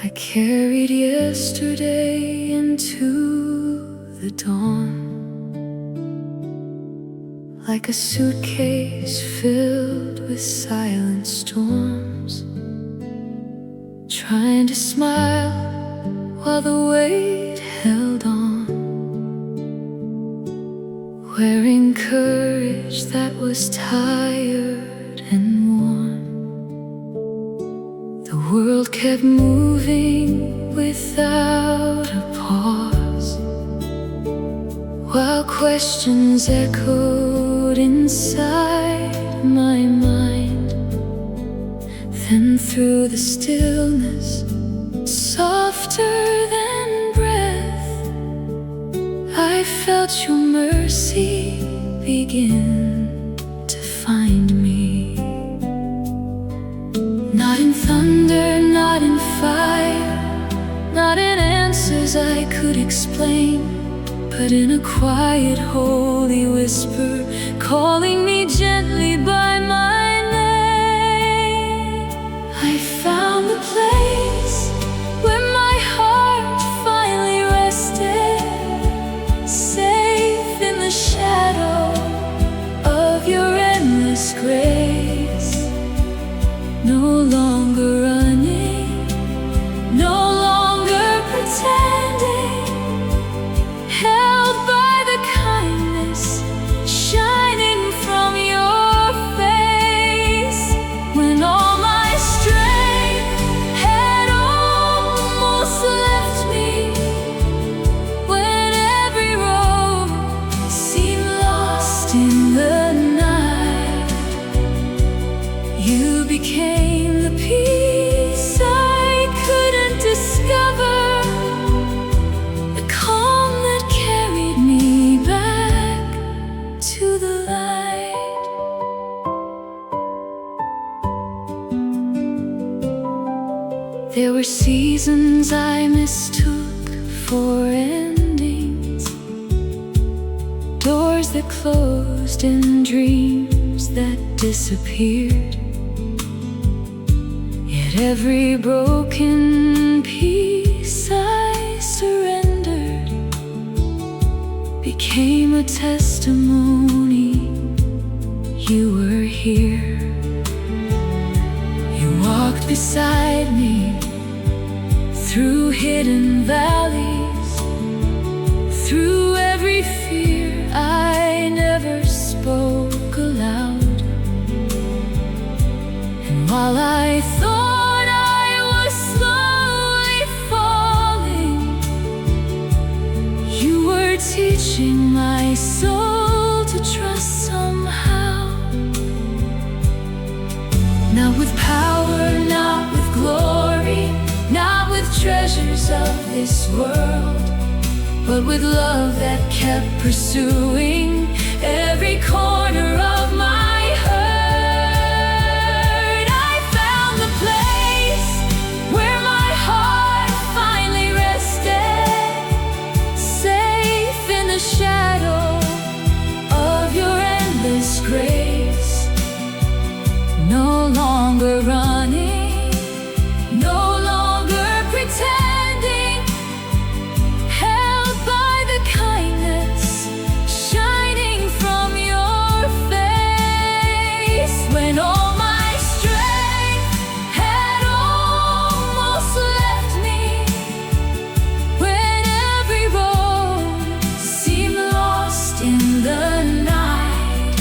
I carried yesterday into the dawn, like a suitcase filled with silent storms, trying to smile while the weight held on, wearing courage that was tired and worn. The world kept moving without a pause, while questions echoed inside my mind. Then through the stillness, softer than breath, I felt your mercy begin to find me. Not in thunder, not in fire, not in answers I could explain, but in a quiet, holy whisper, calling me gently by my name. I found the place where my heart finally rested, safe in the shadow of your endless grace. No longer running, no longer pretending, held by the kindness shining from your face. When all my strength had almost left me, when every road seemed lost in the night, you became the peace I couldn't discover, the calm that carried me back to the light. There were seasons I mistook for endings, doors that closed and dreams that disappeared. Yet every broken piece I surrendered became a testimony you were here. You walked beside me through hidden valleys, through every fear I never spoke aloud. And while I thought I was slowly falling, you were teaching my soul to trust somehow. Not with power, not with glory, not with treasures of this world, but with love that kept pursuing every corner of my hurt. I found the place where my heart finally rested, safe in the shadow of your endless grace. No longer running, no longer pretending, held by the kindness shining from your face. When all my strength had almost left me, when every road seemed lost in the night,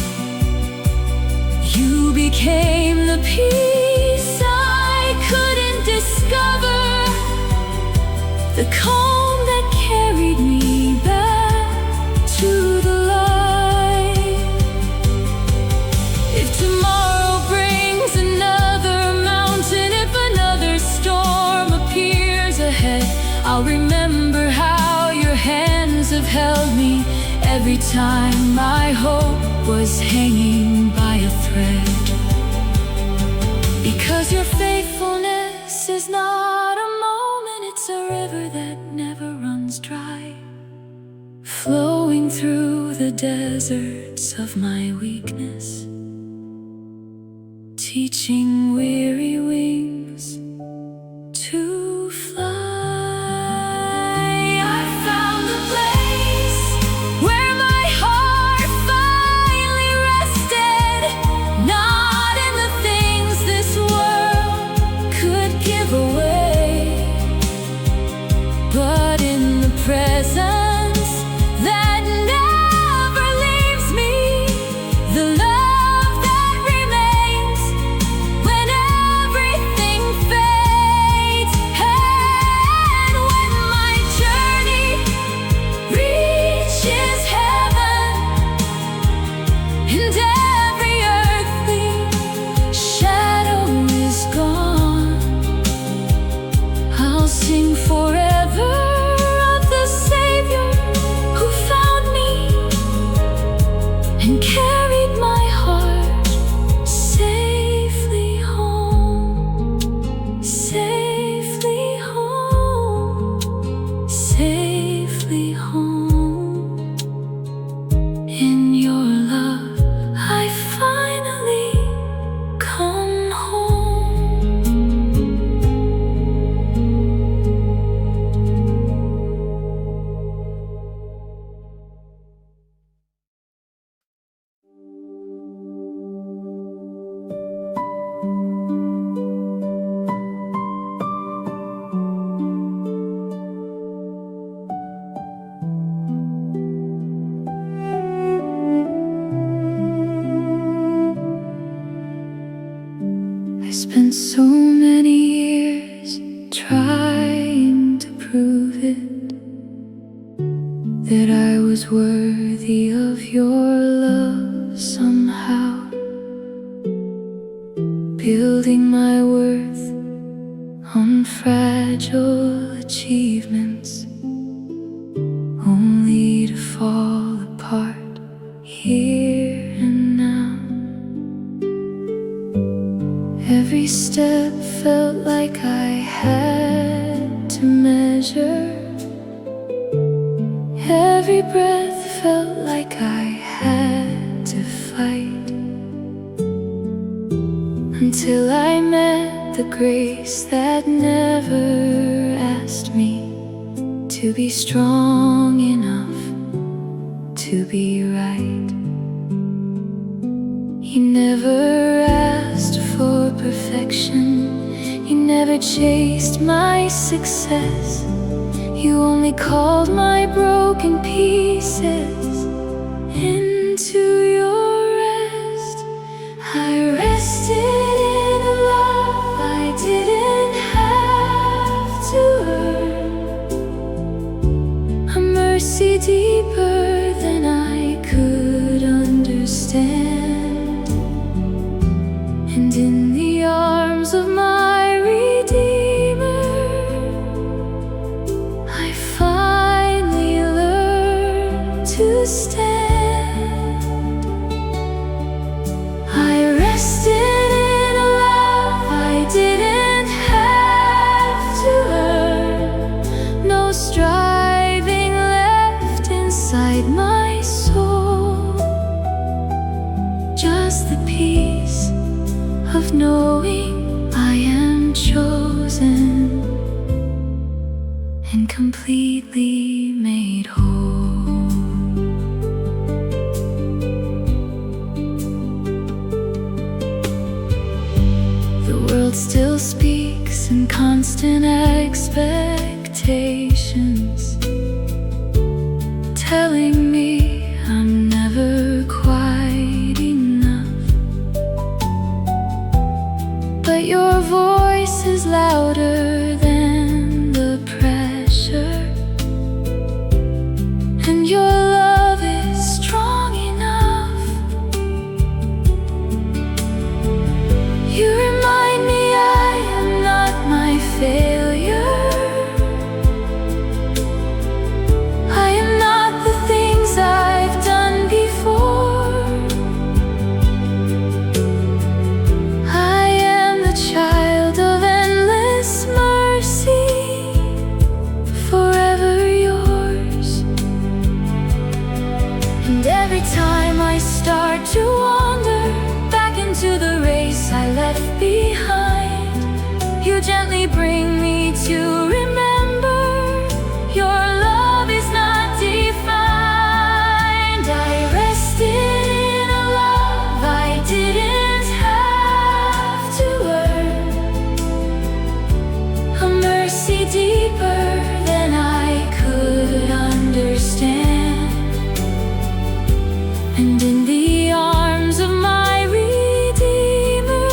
you became the peace I couldn't discover, the calm that carried me back to the light. If tomorrow brings another mountain, if another storm appears ahead, I'll remember how your hands have held me every time my hope was hanging by a thread. Because your faithfulness is not a moment, it's a river that never runs dry, flowing through the deserts of my weakness, teaching weary wings to fly. on fragile achievements, only to fall apart here and now. Every step felt like I had to measure. Every breath felt like I had to fight, until I met the grace that never asked me to be strong enough to be right. He never asked for perfection, He never chased my success. You only called my broken pieces into your rest. I rested in a love I didn't have to earn, a mercy deeper than I could understand. And in the arms of my Redeemer, I finally learned to stand. I rested in a love I didn't have to earn, no striving left inside my soul, just the peace of knowing I am chosen and completely made whole. The world still speaks in constant expectations, telling me I'm never quite enough. But your voice is louder than the pressure, and your love is strong enough. You remind me I am not my failure. I am not the things I've done before. I am the child of endless mercy, forever yours. And every time I start to wander back into the race I left behind, you gently bring me to remember your love is not defined. I rested in a love I didn't have to earn, a mercy deeper than I could understand. And in the arms of my Redeemer,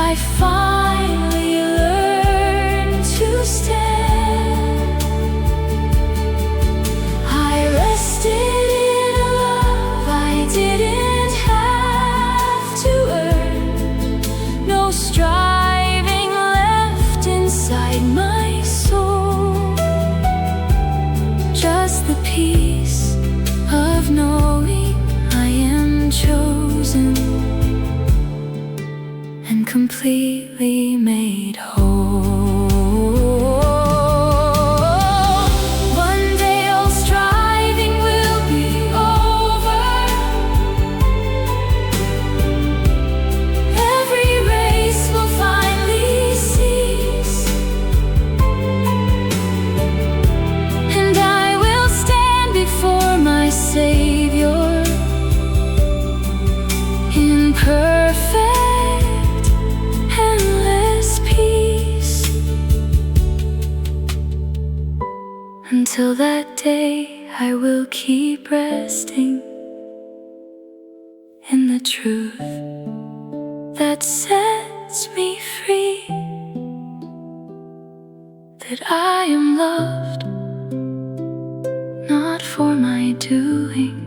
I finally learned to stand. I rested in a love I didn't have to earn, no striving left inside my soul, just the peace of knowing I am chosen and completely made whole. One day all striving will be over. Every race will finally cease, and I will stand before my Savior in perfect, endless peace. Until that day, I will keep resting in the truth that sets me free, that I am loved, not for my doing,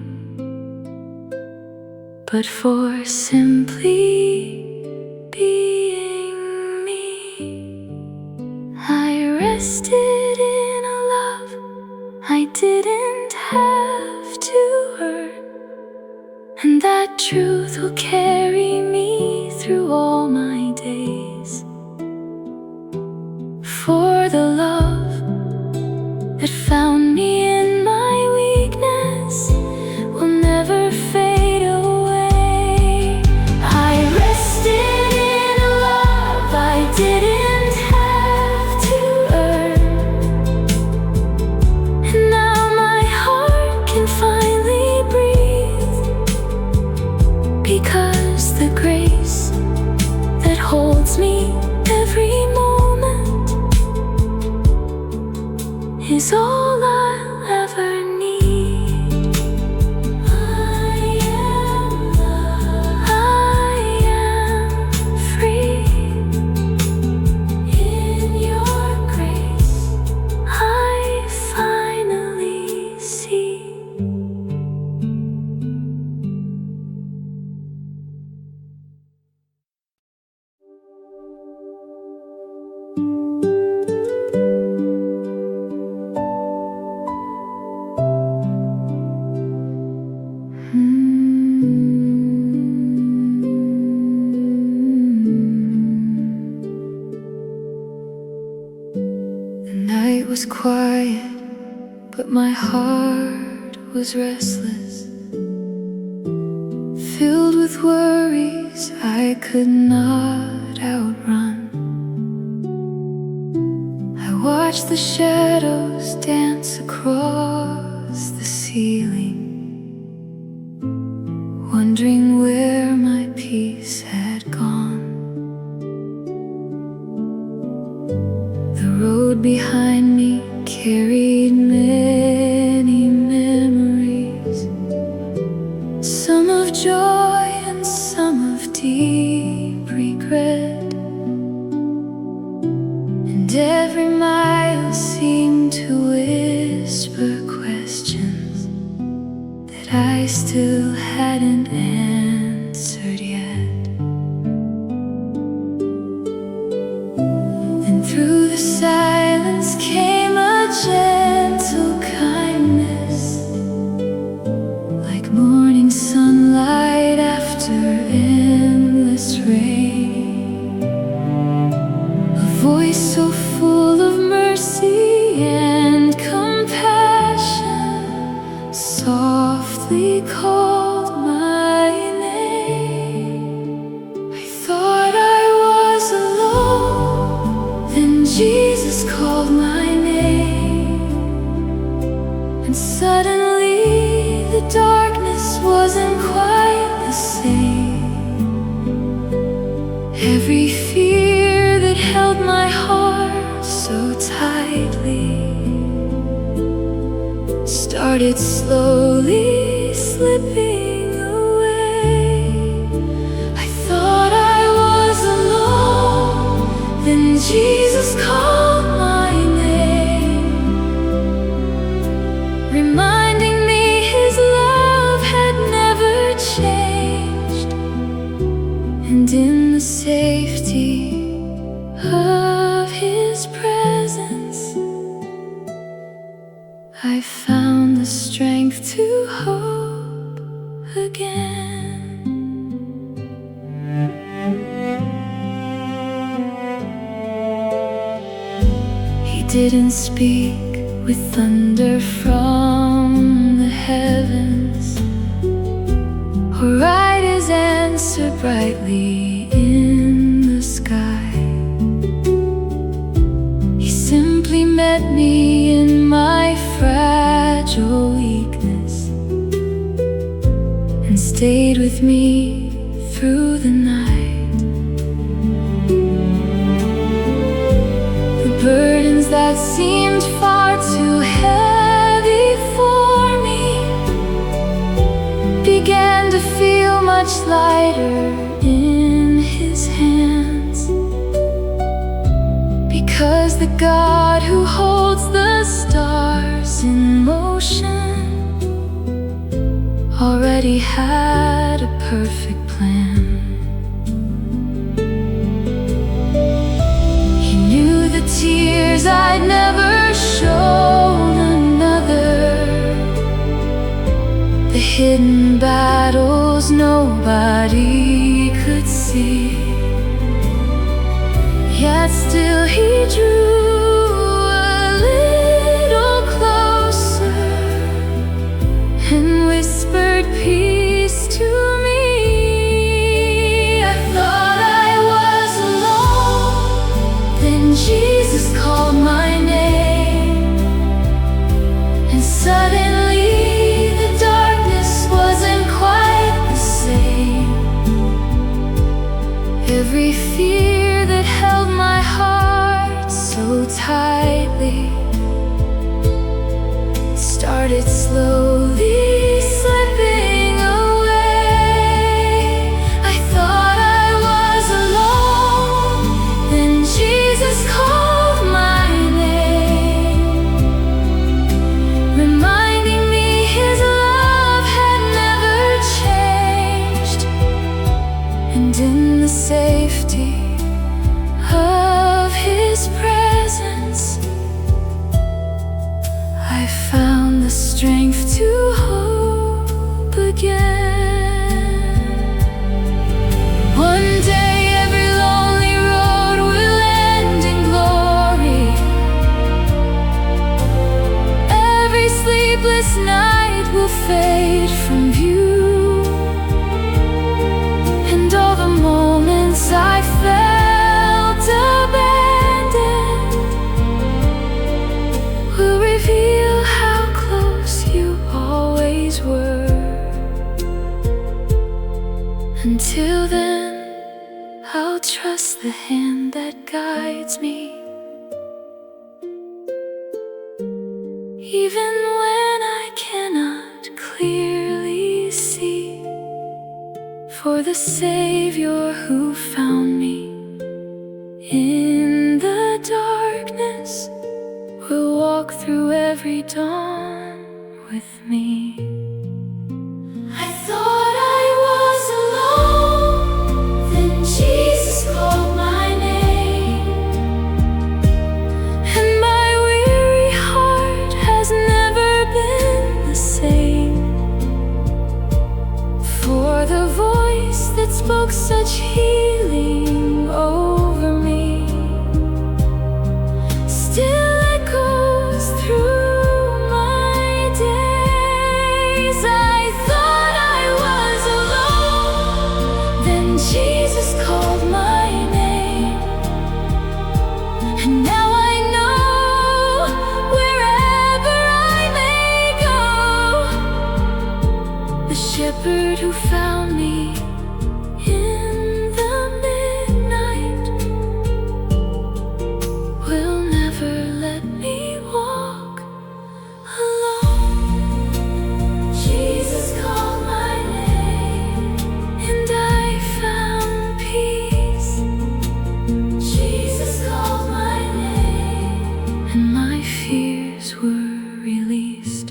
but for simply being me. rested in a love I didn't have to earn, and that truth will carry me through all my days. For the love that found me in my weakness will never fade away. I rested in a love I didn't have to earn, and now my heart can finally breathe, because the grace that holds me every moment is all I'll ever need. I am loved, I am free. In your grace I finally see. The night was quiet, but my heart was restless, filled with worries I could not outrun. I watched the shadows dance across the ceiling, wondering where my peace had gone. The road behind me carried many memories, some of joy and some of deep regret, and every mile seemed to whisper questions that I still hadn't answered yet. And through the silence came a gentle kindness, like morning sunlight after endless rain. A voice so full of mercy and compassion softly called my name. I thought I was alone, then Jesus called my name, and suddenly the darkness wasn't quite the same. Every fear that held my heart so tightly started slowly slipping away. I thought I was alone, then Jesus called my name, reminding me His love had never changed. And in the safety of His presence, I found the strength to hope again. He didn't speak with thunder from the heavens, or write His answer brightly in the sky. He simply met me in my fragile weakness and stayed with me through the night. The burdens that seemed far too heavy for me began to feel much lighter in His hands, because the God who holds the stars in motion already had a perfect plan. He knew the tears fears I'd never shown another, the hidden battles nobody could see. Yet still he drew a little closer and whispered peace to me. I thought I was alone, then Jesus called my name, and suddenly the darkness wasn't quite the same. Every fear that held my heart so tightly started slowly slipping away. I thought I was alone, then Jesus called my name, reminding me His love had never changed. And in the safety of His presence, I found the strength to hope again. One day every lonely road will end in glory. Every sleepless night will fade from view, and all the moments I felt abandoned will reveal how close you always were. Until then, I'll trust the hand that guides me, even when I cannot clearly see. For the Savior who found me in the darkness will walk through every dawn with me. I thought I was alone, then Jesus called my name, and my weary heart has never been the same. For the voice that spoke such healing over me still echoes through my days. I thought I was alone, then Jesus called my name, and now I know wherever I may go, the shepherd who found me in the midnight will never let me walk alone. Jesus called my name, and I found peace. Jesus called my name, and my fears were released.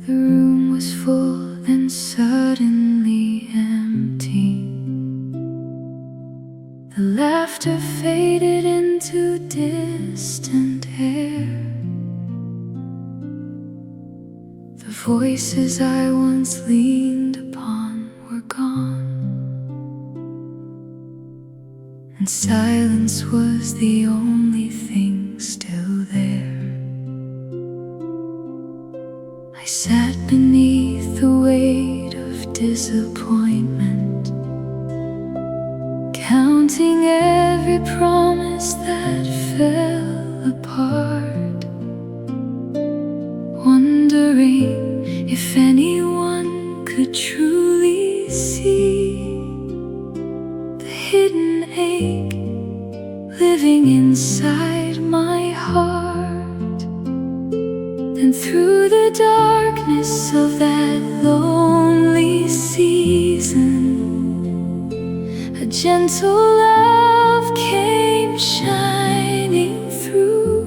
The room was full, then suddenly empty. The laughter faded into distant air. The voices I once leaned upon were gone, and silence was the only thing still there. I sat beneath the weight of disappointment, counting every promise that fell apart, wondering if anyone could truly see the hidden ache living inside my heart. And through the darkness of that lonely season, a gentle love came shining through,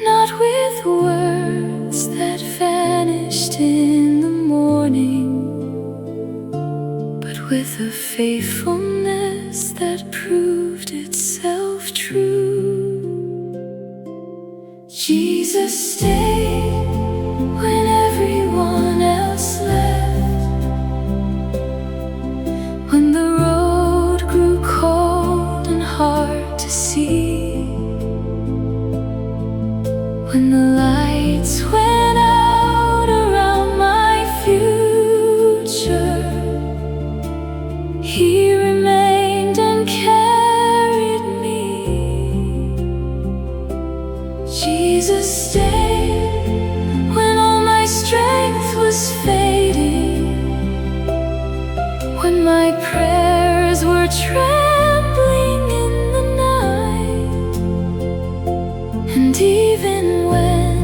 not with words that vanished in the morning, but with a faithfulness that proved itself true. Jesus stayed when everyone else left, when the road grew cold and hard to see, when the lights went out around my future. He remained and carried me. Jesus stayed when all my strength was fading, when my prayers were trembling in the night, and even when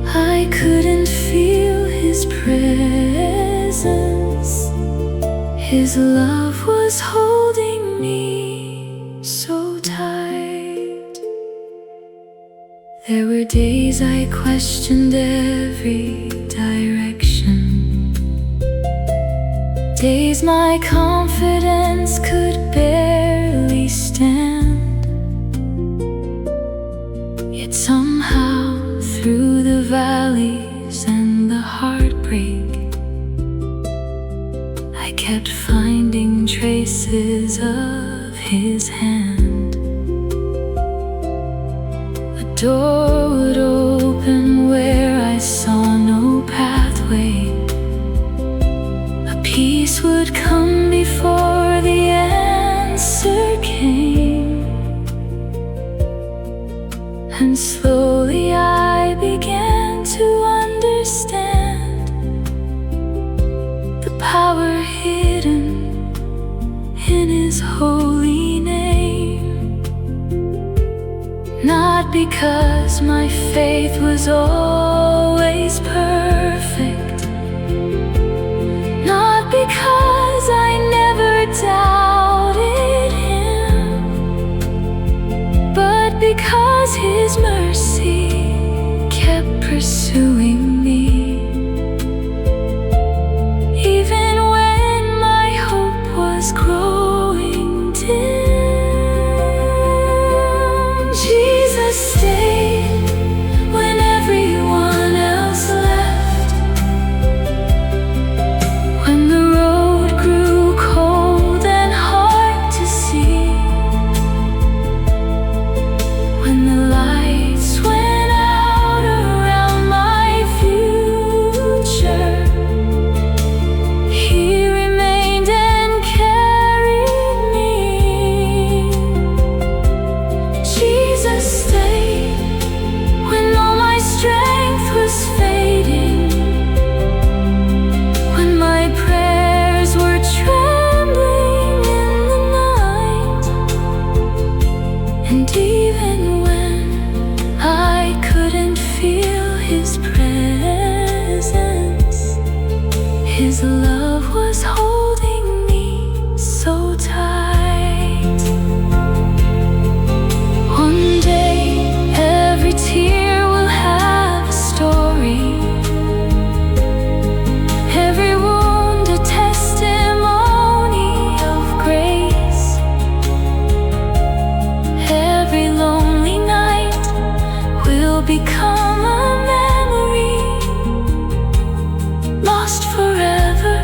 I couldn't feel His presence, His love was holding me so tight. There were days I questioned every direction, days my confidence could barely stand. Yet somehow, through the valleys and the heartbreak, I kept finding traces of His hand. A door would open where I saw no pathway, a peace would come before the answer came, and slowly I began to understand the power hidden in His holy name. Not because my faith was always perfect, not because I never doubted Him, but because His mercy kept pursuing me. Even when my hope was growing dim, Jesus stayed when everyone else left, when the road grew cold and hard to see, when the lights went out around my future. He remained and carried me. Jesus stayed when all my strength was fading, when my prayers were trembling in the night, and even when I couldn't feel His presence, His love was holding me so tight. One day, every tear will have a story, every wound a testimony of grace, every lonely night will become a memory, lost forever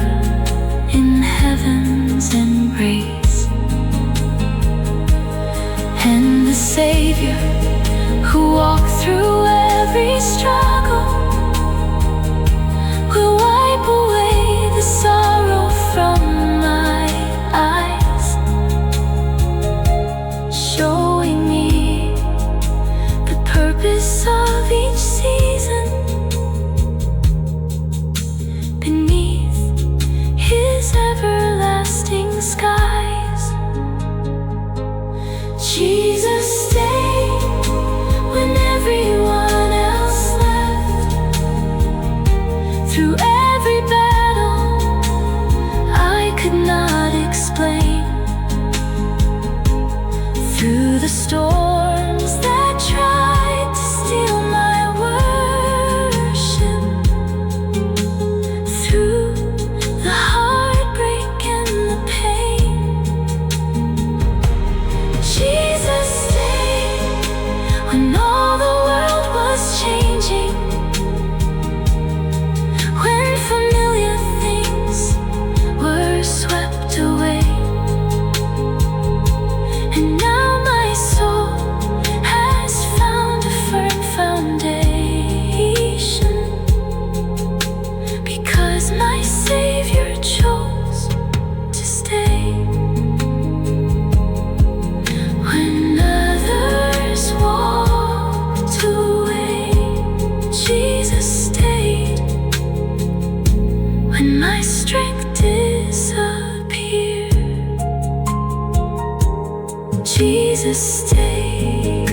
Jesus stayed,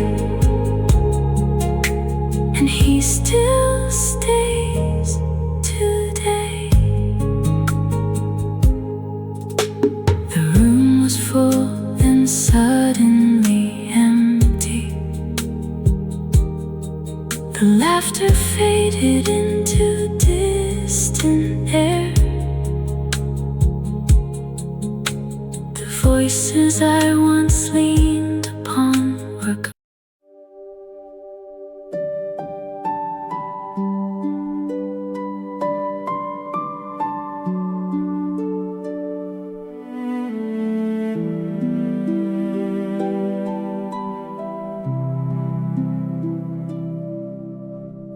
and He still stays today. The room was full and suddenly empty. The laughter faded into distant air. The voices I once leaned upon were gone.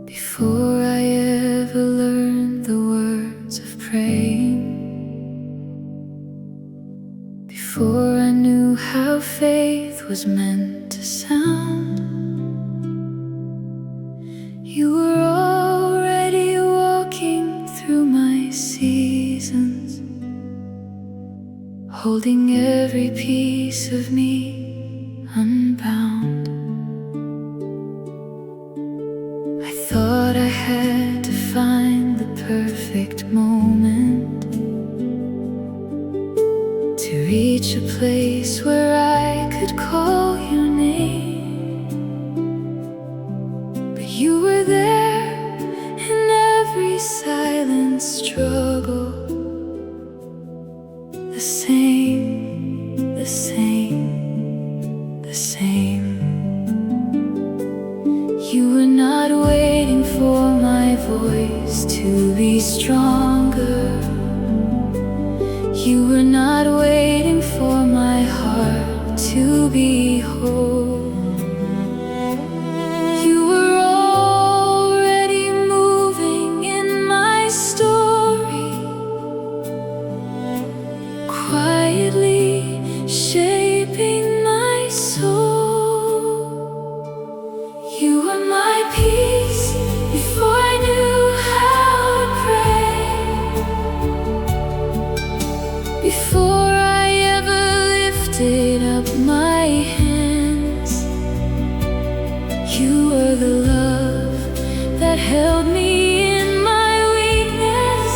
Before I ever learned the words of praying, before I knew how faith was meant to sound, You were already walking through my seasons, holding every piece of me unbound. I thought I had to find the perfect moment to reach a place where I could call Your name. But You were there in every silent struggle, the same, the same, the same. You were not waiting for my voice to be stronger. You were not waiting for my heart to be whole. You were already moving in my story, quietly shaping my soul. You were my peace before I knew how to pray, before I ever lifted up my hands. You were the love that held me in my weakness,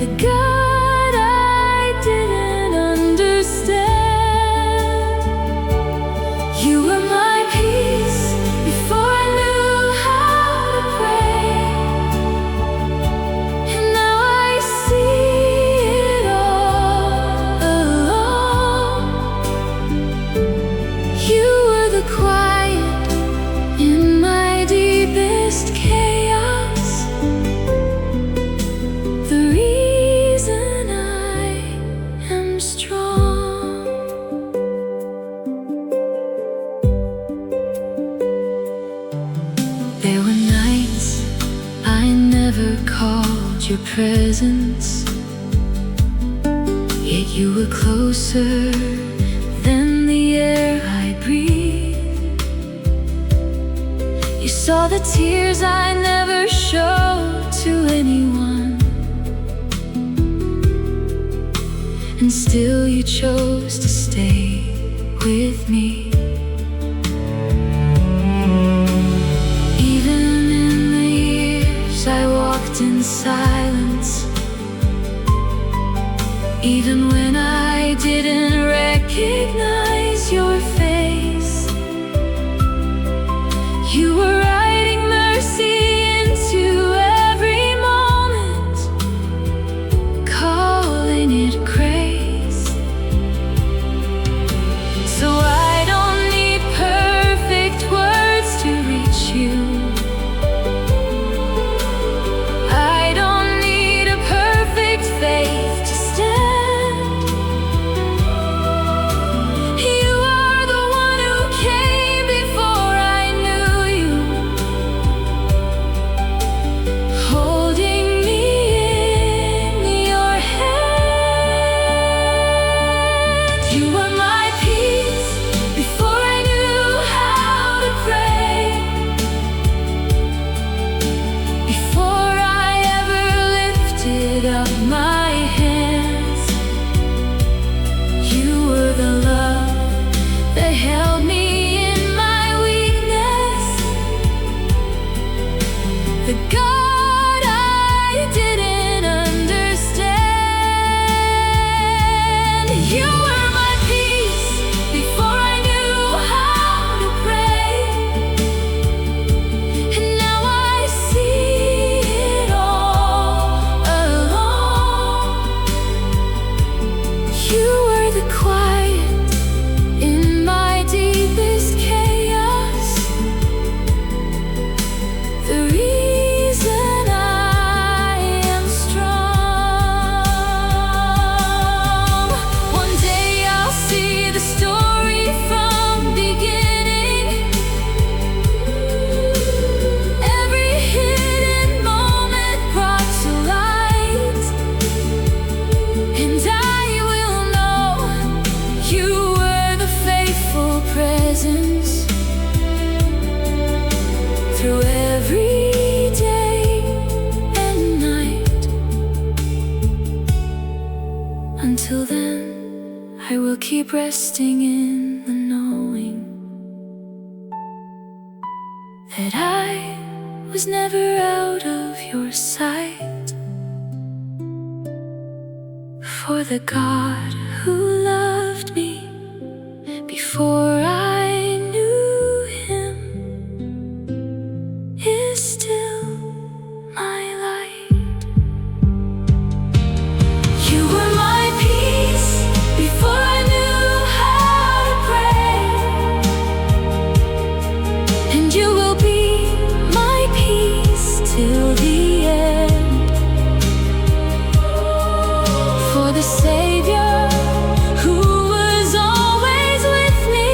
the God I didn't understand. You were my peace before I knew how to pray, and now I see it all along. You were the quiet in my deepest chaos, the reason I am strong. There were nights I never called Your presence, yet You were closer than the air I breathe. You saw the tears I never showed to anyone, and still You chose to stay with me. Even in the years I walked in silence, even when I didn't recognize Your face, You were writing mercy into every moment, calling it grace. So I don't need perfect words to reach You. I don't need a perfect faith to stand. You are the one who came before I knew You. that I was never out of your sight. For the God who loved me before I knew Him is still my light. You were my peace before I knew how to pray, and you will be my peace till the end. For the Savior who was always with me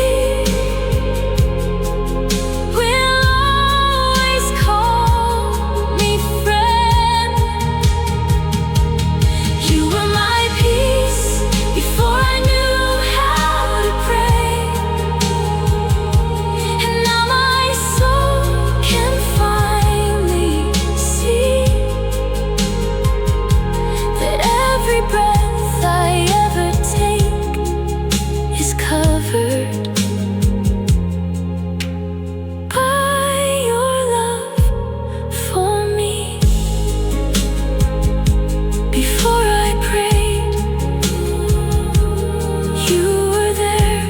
will always call me friend. You were my peace before I knew how to pray, and now my soul can finally see that every breath I ever take is covered by your love for me. Before I prayed, you were there.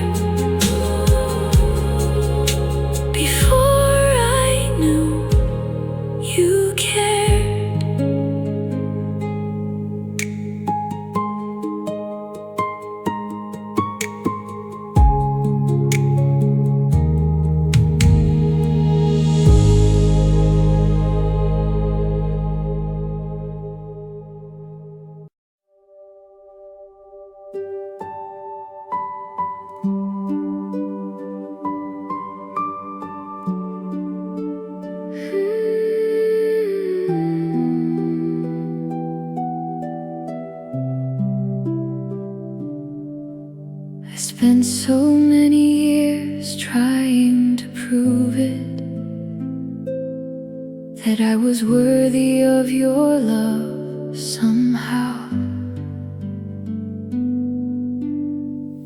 Before I knew you cared. I spent so many years trying to prove it, that I was worthy of your love somehow.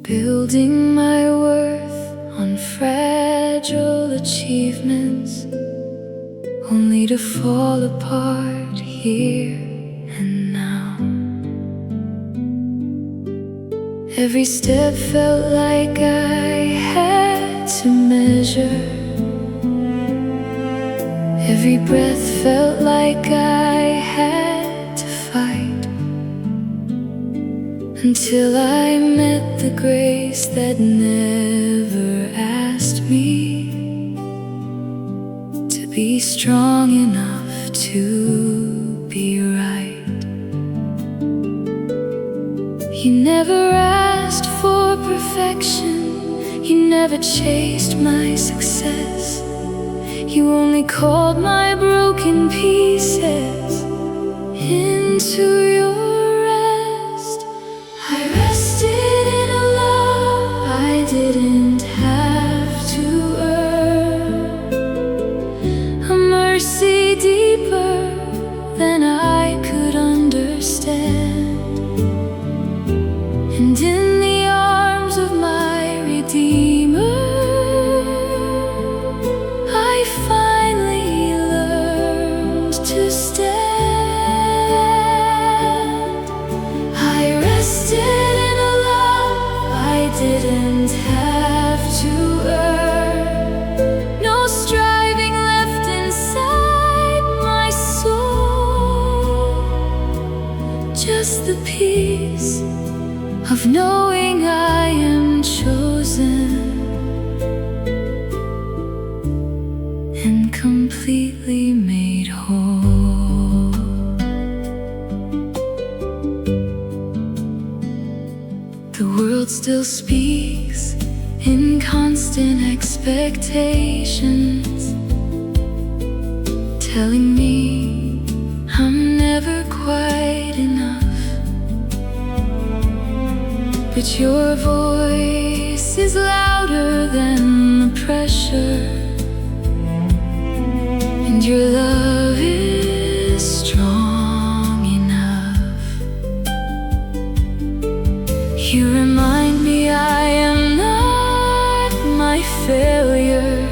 Building my worth on fragile achievements, only to fall apart here and now. Every step felt like I had to measure. Every breath felt like I had to fight, until I met the grace that never asked me to be strong enough to be right. You never asked for perfection, you never chased my success. You only called my broken pieces into your rest. I rested in a love I didn't have to earn, a mercy deeper than I could understand. And in the arms of my Redeemer, I finally learned to stand. I rested in a love I didn't have to earn, no striving left inside my soul, just the peace of knowing I am chosen and completely made whole. The world still speaks in constant expectations, telling me I'm never quite enough. But your voice is louder than the pressure, and your love is strong enough. You remind me I am not my failure,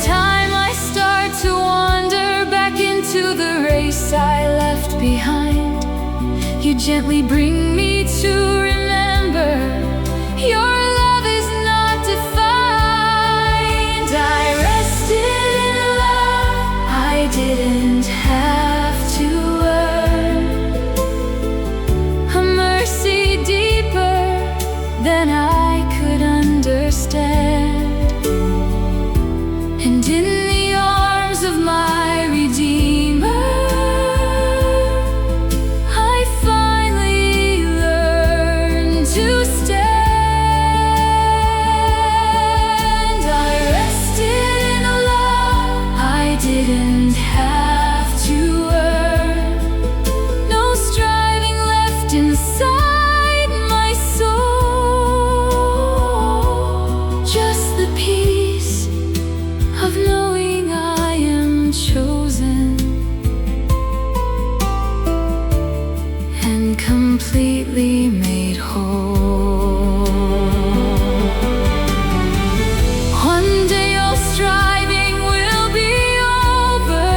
time I start to wander back into the race I left behind, you gently bring me to remember your love is not defined. I rested in love I didn't have to earn, a mercy deeper than I could understand. And in the arms of my Redeemer, I finally learned to stand. I rested in a love I didn't have to earn, no striving left inside my soul, just the peace of knowing I am chosen and completely made whole. One day all striving will be over,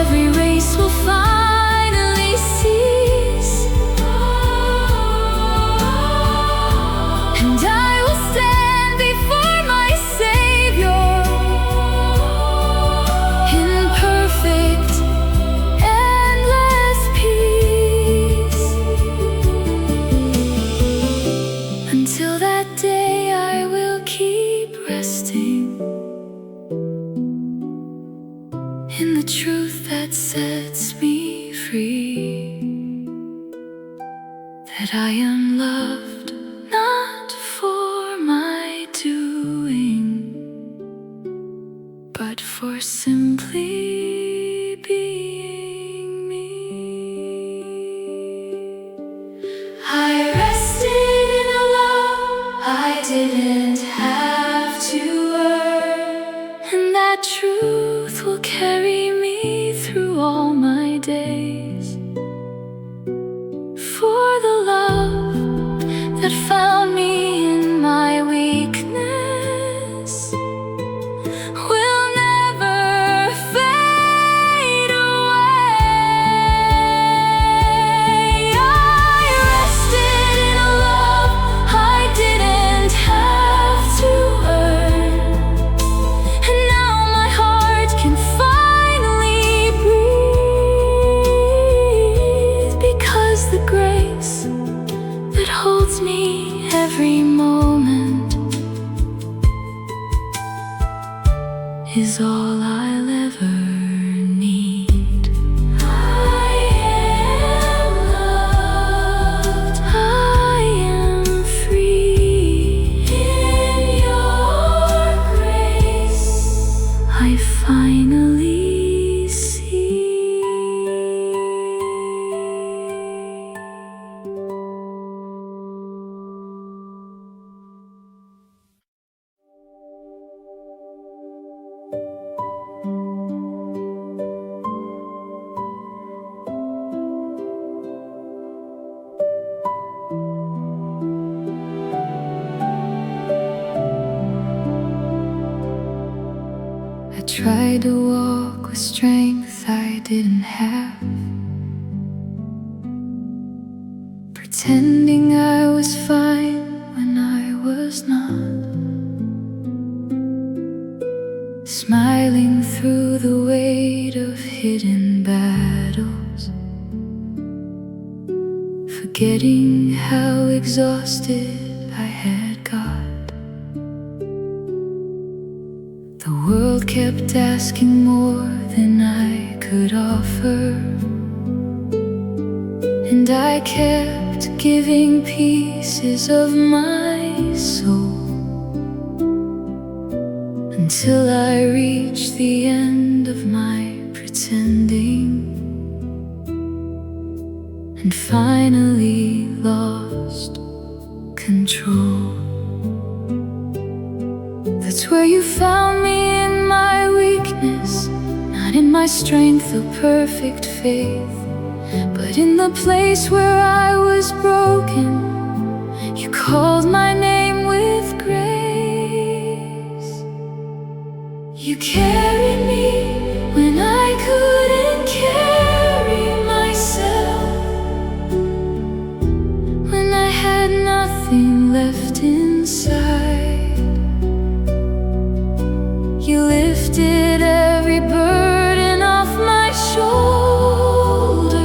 every race will finally cease, and I will stand before my Savior in perfect, endless peace. Until that day I will keep resting in the truth that sets me free, that I am loved not for my doing, but for simply being me. I rested in a love I didn't have to earn, and that truth will carry me through all my days. For the love that found me in my weakness will never fade away. I rested in a love I didn't have to earn, and now my heart can finally breathe, because the grace that holds me every moment is all I'll ever need. I am loved, I am free. In your grace I finally see. I tried to walk with strength I didn't have, pretending I was fine when I was not, smiling through the weight of hidden battles, forgetting how exhausted I had got. The world kept asking more than I could offer, and I kept giving pieces of my soul, until I reached the end of my pretending, and finally lost control. That's where you found me, in my weakness, not in my strength or perfect faith, but in the place where I was broken. You called my name with grace. left inside. You lifted every burden off my shoulders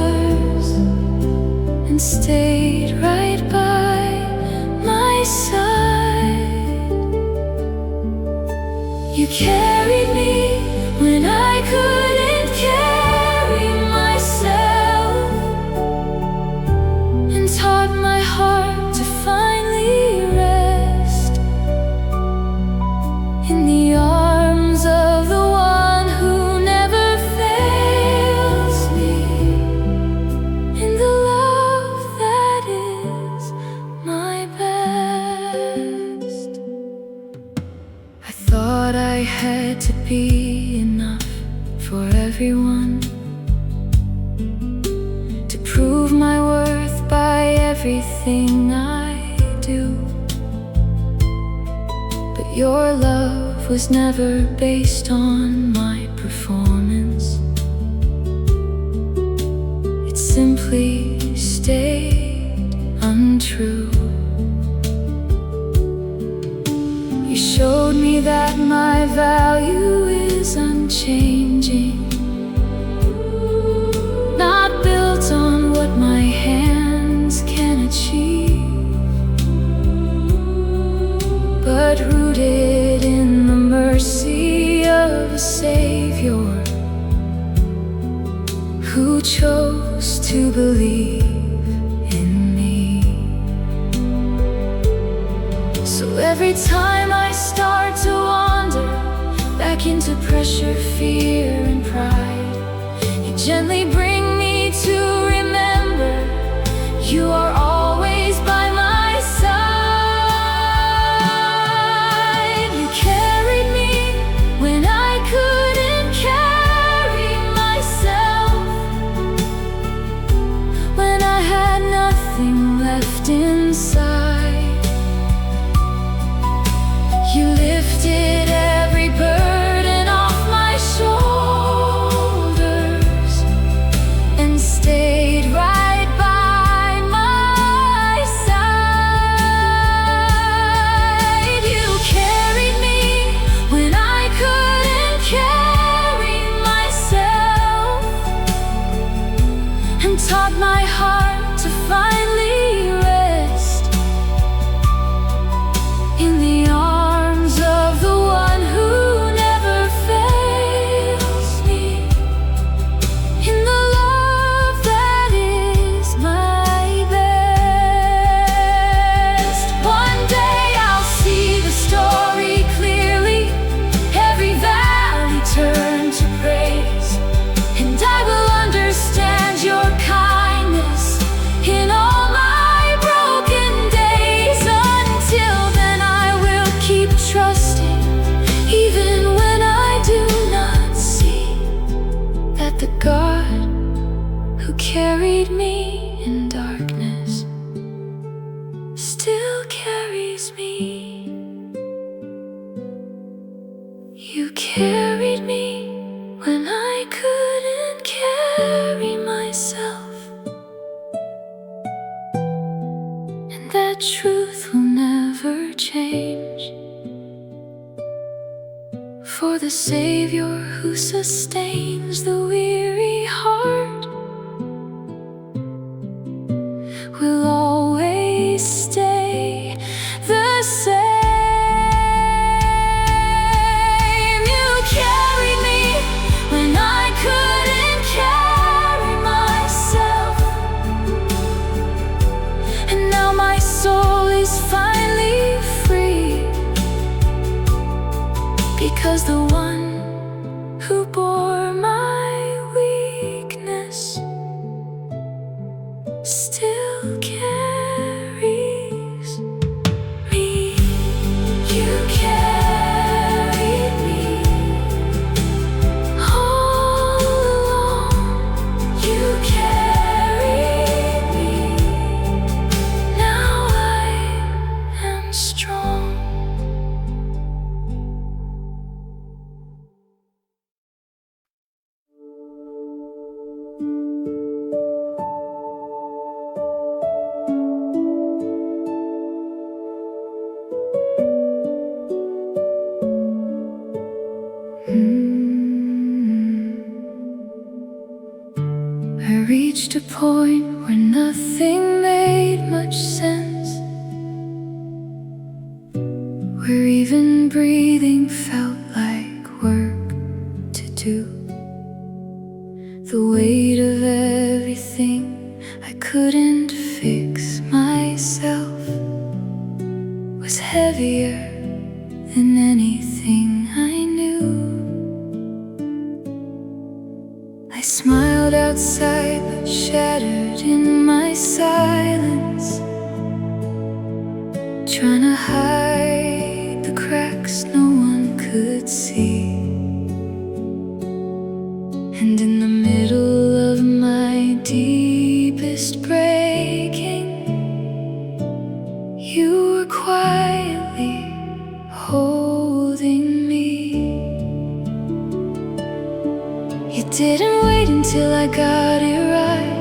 and stayed right by my side. You carried me when I couldn't carry myself, and taught my heart to finally rest in the arms of the one who never fails me, in the love that is my best. I thought I had to be enough for everyone, to prove my worth by everything I do. But your love was never based on my performance. It simply stayed untrue. You showed me that my value is unchanging, not built on what my hands can achieve, but rooted in the mercy of a Savior who chose to believe in me. So every time I start to wander back into pressure, fear, and pride, you gently bring me to remember you are always by my side. You carried me when I couldn't carry myself, when I had nothing left inside. You lifted every burden off my shoulders and stayed right by my side. You carried me when I couldn't carry myself, and taught my heart to finally rest in the arms of the one who never fails me, in the love that is my best. One day I'll see the story clearly, every valley turn to praise, and I will understand your kindness in all my broken days. Until then I will keep trusting, even when I do not see that the God who carried me in darkness still carries me. You carried me when I couldn't carry myself, and that truth will never change. For the Savior who sustains the weary heart will always stay the same. You carried me when I couldn't carry myself, and now my soul is finally free, because the one who bore my weakness still carries me. You carried me all along. You carried me. Now I am strong. point where nothing made much sense, where even breathing felt like work to do. The weight of everything I couldn't fix myself was heavier than anything I knew. I smiled outside but shattered in my silence, trying to hide the cracks no one could see. And in the middle of my deepest breaking, you were quietly holding me. You didn't wait until I got it right.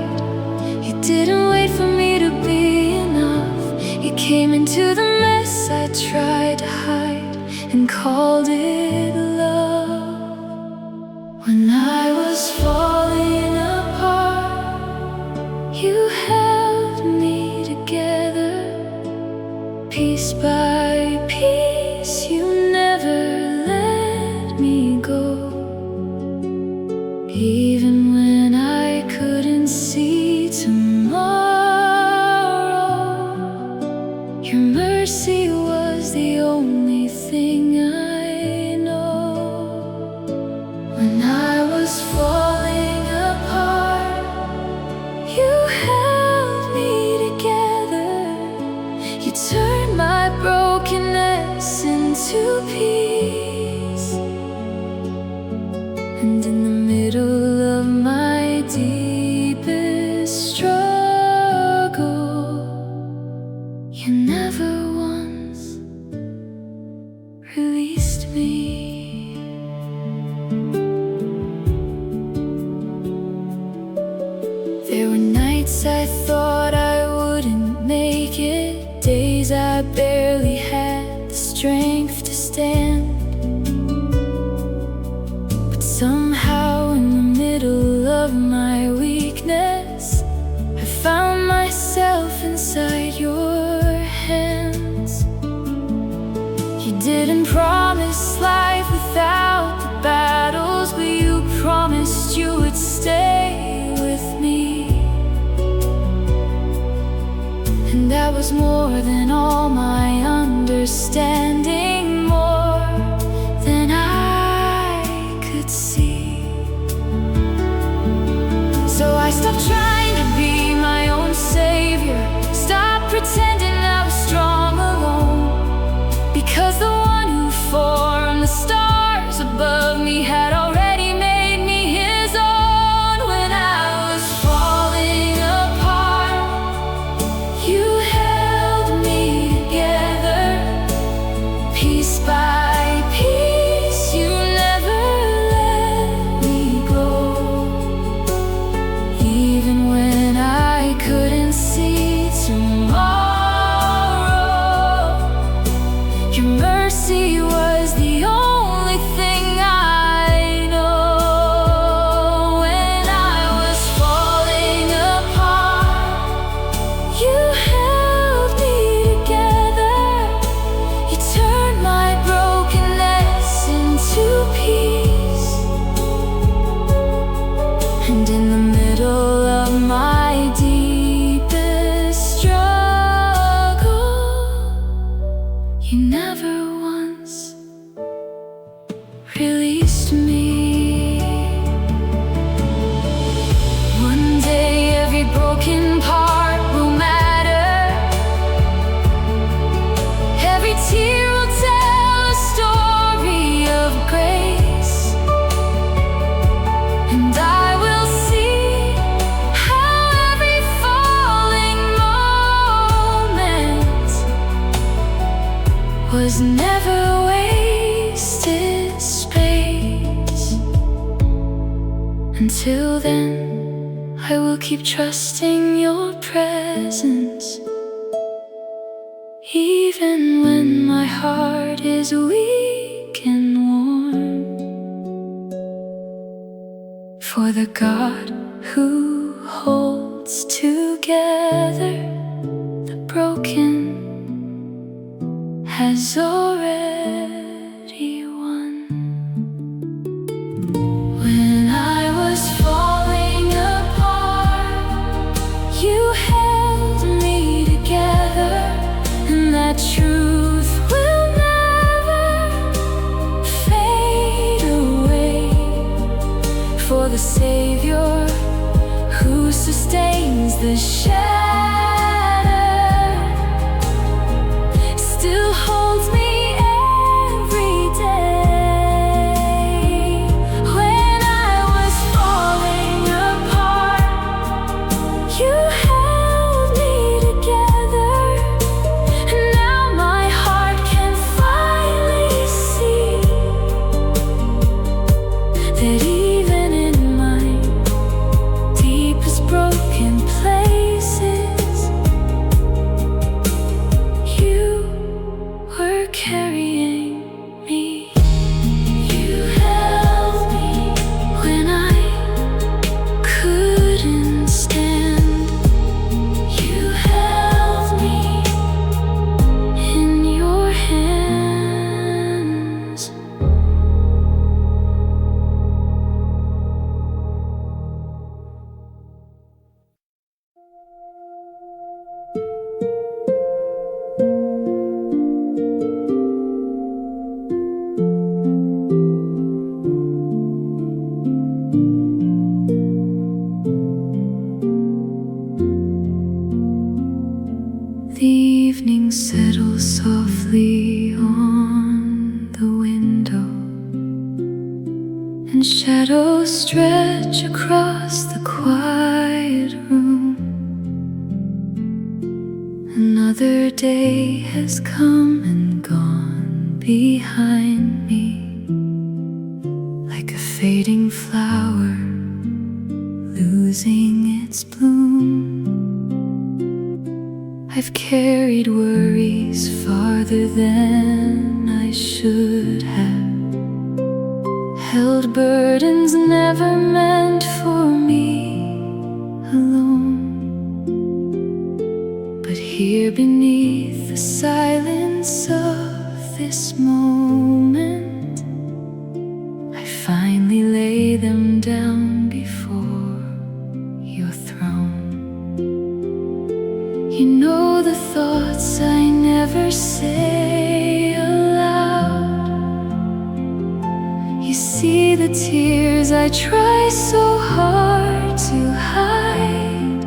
You didn't wait for me to be enough. You came into the mess I tried to hide and called it love. When I was falling apart, you held me together. Piece by piece, you never let me go. Even when I couldn't see tomorrow, your mercy was the only thing I know. When I was falling apart, you held me together. You turned my brokenness into peace. And in the middle of my deepest struggle, you never once released me. There were nights I thought I wouldn't make it, days I barely had the strength to stand. But somehow in the middle of my weakness, I found myself inside your hands. You didn't promise life without the battles, but you promised you would stay with me. And that was more than all my understanding, more than I could see. So I stopped trying to be my own savior, stopped pretending I was strong alone, because the one who formed the stars above me had already made me his own. When I was falling apart, you held me together. Piece by piece, you never let me go. Even when I couldn't see tomorrow, your mercy was the only thing I know. When I was falling apart, you held me together. You turned my brokenness into peace. And in the middle of my deepest struggle, you never once released me. One day every broken part will matter. Every tear will tell a story of grace. And I will see how every falling moment was never wasted space. Until then, I will keep trusting your presence, even when my heart is weak and worn. For the God who holds is already won. When I was falling apart, you held me together, and that truth will never fade away. For the Savior who sustains the shattered still holds me every day. When I was falling apart, you held me together, and now my heart can finally see that even in my deepest broken places, you were carrying me. You held me when I couldn't stand. You held me in your hands. The evening settles softly on the window, and shadows stretch across the quiet room. Another day has come and gone behind me, like a fading flower losing its bloom. I've carried worries farther than I should have, held burdens never meant for me alone. But here beneath the silence of this moment, I finally lay them down before your throne. You know the thoughts I never say aloud. You see the tears I try so hard to hide.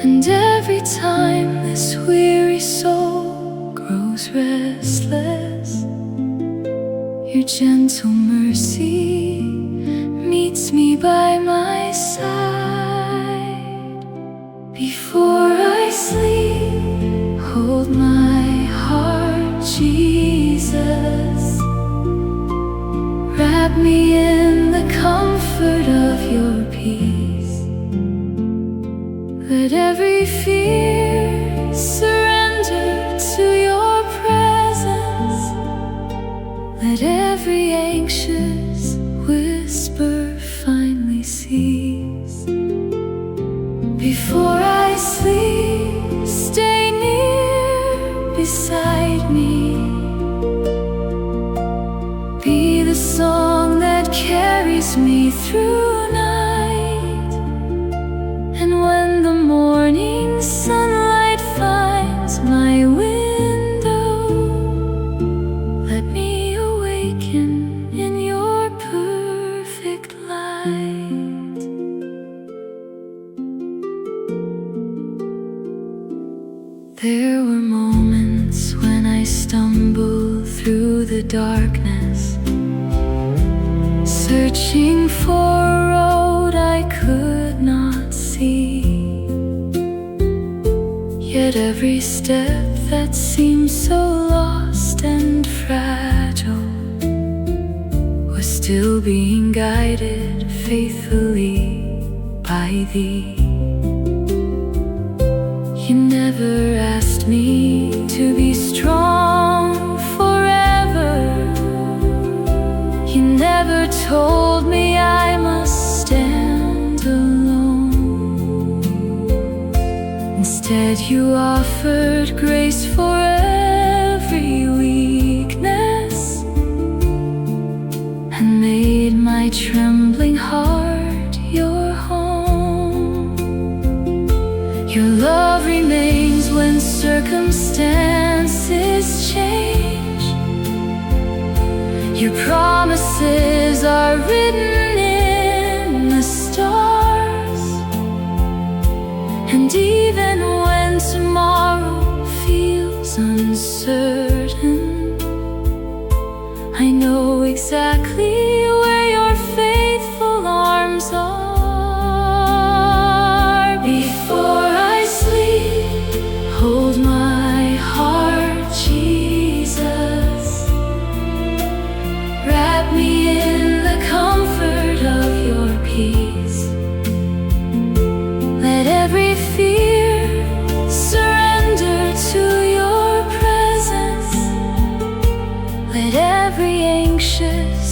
And every time this weary soul grows restless, your gentle mercy meets me by my side. Before I sleep, hold my heart, Jesus. Wrap me in the comfort of your peace. Let every fear surrender to your presence. Let every anxious whisper finally cease. Before I sleep, stay near beside me. Be the song that carries me through night. And when the morning sunlight finds my window, let me awaken in your perfect light. There were moments when I stumbled through the darkness, searching for a road I could not see. Yet every step that seemed so lost and fragile was still being guided faithfully by thee. You never asked me to be strong forever. You never told me I must stand alone. Instead, you offered grace forever. Your promises are written in the stars, and even when tomorrow feels uncertain, I know exactly where your faithful arms are. Before I sleep, hold my heart, Jesus. Wrap me in the comfort of your peace. Let every fear surrender to your presence. Let every anxious